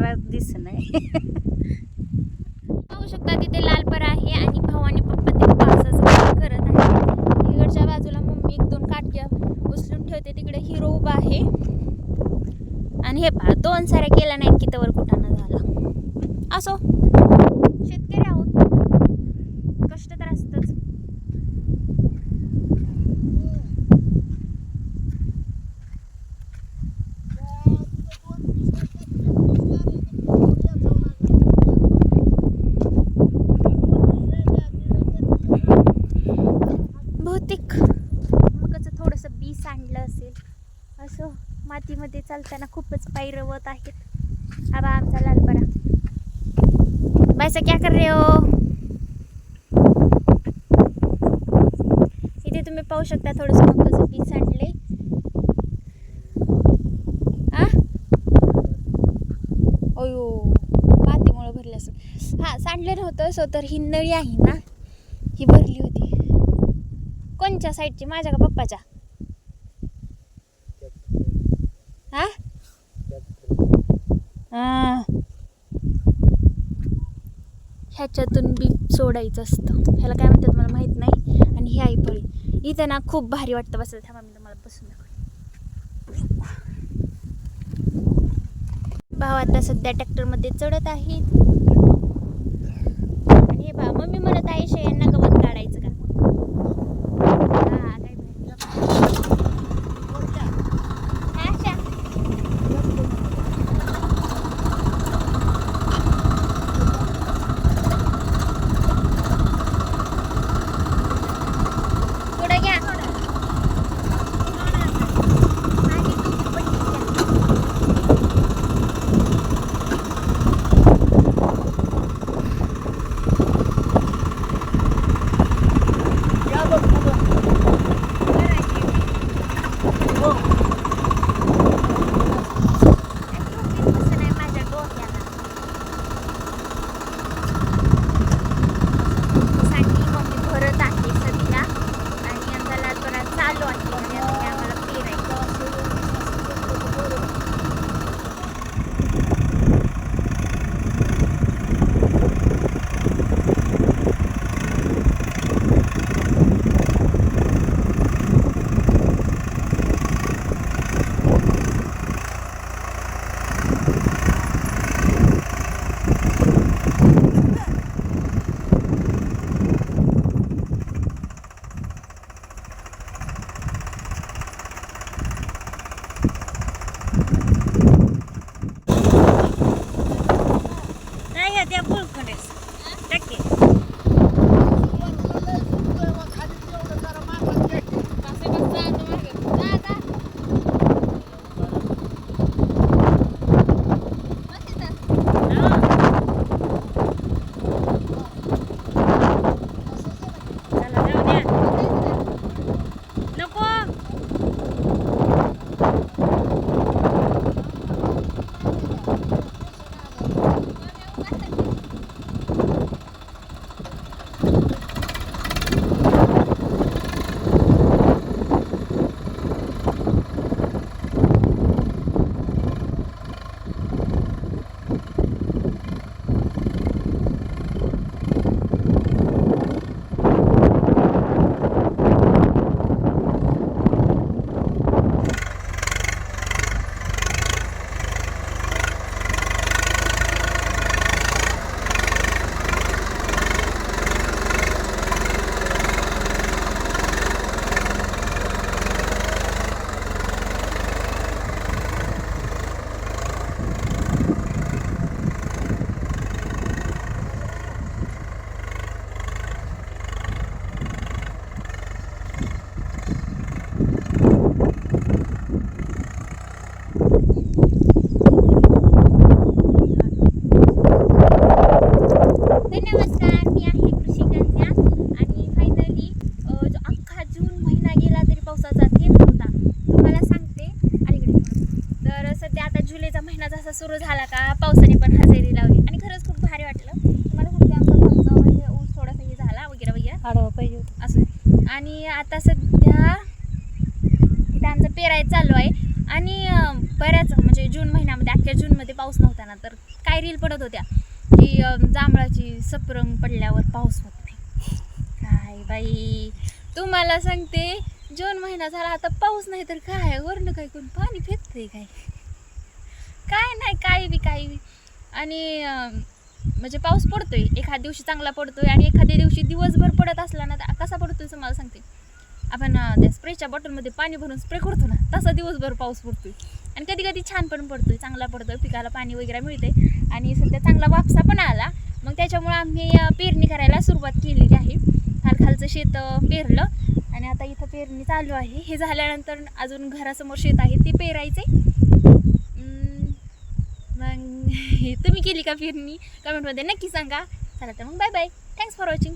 मला दिसत नाही. पाहू शकता तिथे लालपरा आहे आणि भाऊ आणि पप्पा ते पावसाचं काम करत आहे. इकडच्या बाजूला मम्मी 1-2 काटक्या उचलून ठेवते. तिकडे हिरो उभा आहे आणि हे पहा 2 साऱ्या केल्या नाहीत की तवर कुठाना झाला. असो, शेतकरी आहोत, कष्ट तर असतंच. बहुतेक मगच थोडंसं बी सांडलं असेल. असं मातीमध्ये चालताना खूपच पाय रवत आहेत. हा बा आमचा लालपरा. बायसा क्या कर रहे हो? इथे तुम्ही पाहू शकता थोडंसं मकाचं बी सांडले. अयो मातीमुळे भरले असेल. हा सांडले नव्हतं सो तर ही नळी आहे ना ही भरली होती. कोणच्या साईडची, माझ्या का पप्पाच्या? हा ह्याच्यातून बी सोडायचं असतं. ह्याला काय म्हणतात मला माहित नाही. आणि ही आई फळी इथं ना खूप भारी वाटतं बसायला. थांबा मी तुम्हाला बसून दाखवते. भाव आता सध्या ट्रॅक्टरमध्ये चढत आहेत. आणि हे भाव मम्मी म्हणत आहे शेळ्यांना गवत काढायचं का? सुरू झाला का पावसाने पण हजेरी लावली आणि खरंच खूप भारी वाटलं. तुम्हाला सांगते आमचा खर्च म्हणजे ऊस थोडासा हे झाला वगैरे वगैरे आडवा पाहिजे होतं असं. आणि आता सध्या इथं आमचं पेराय चालू आहे आणि बऱ्याच म्हणजे जून महिन्यामध्ये अख्ख्या जूनमध्ये पाऊस पाऊस नव्हता ना, तर काय रील पडत होत्या की जांभळाची सपरंग पडल्यावर पाऊस होत नाही. काय बाई तुम्हाला सांगते, जून महिना झाला आता पाऊस नाही तर काय वरनं काय कोण पाणी फेकते काय, काय नाही काही बी. आणि म्हणजे पाऊस पडतोय, एखाद्या दिवशी चांगला पडतोय आणि एखाद्या दिवशी दिवसभर पडत असला ना तर कसा पडतोय तुम्हाला सांगते. आपण त्या स्प्रेच्या बॉटलमध्ये पाणी भरून स्प्रे करतो ना, तसा दिवसभर पाऊस पडतोय. आणि कधी कधी छान पण पडतोय, चांगला पडतोय, पिकाला पाणी वगैरे मिळते आणि सध्या चांगला वापसा पण आला. मग त्याच्यामुळे आम्ही पेरणी करायला सुरुवात केलेली आहे. खालचं शेत पेरलं आणि आता इथं पेरणी चालू आहे. हे झाल्यानंतर अजून घरासमोर शेत आहे ते पेरायचे. मग तुम्ही केली का पेरणी? कमेंटमध्ये नक्की सांगा. चला तर मग bye bye, thanks for watching.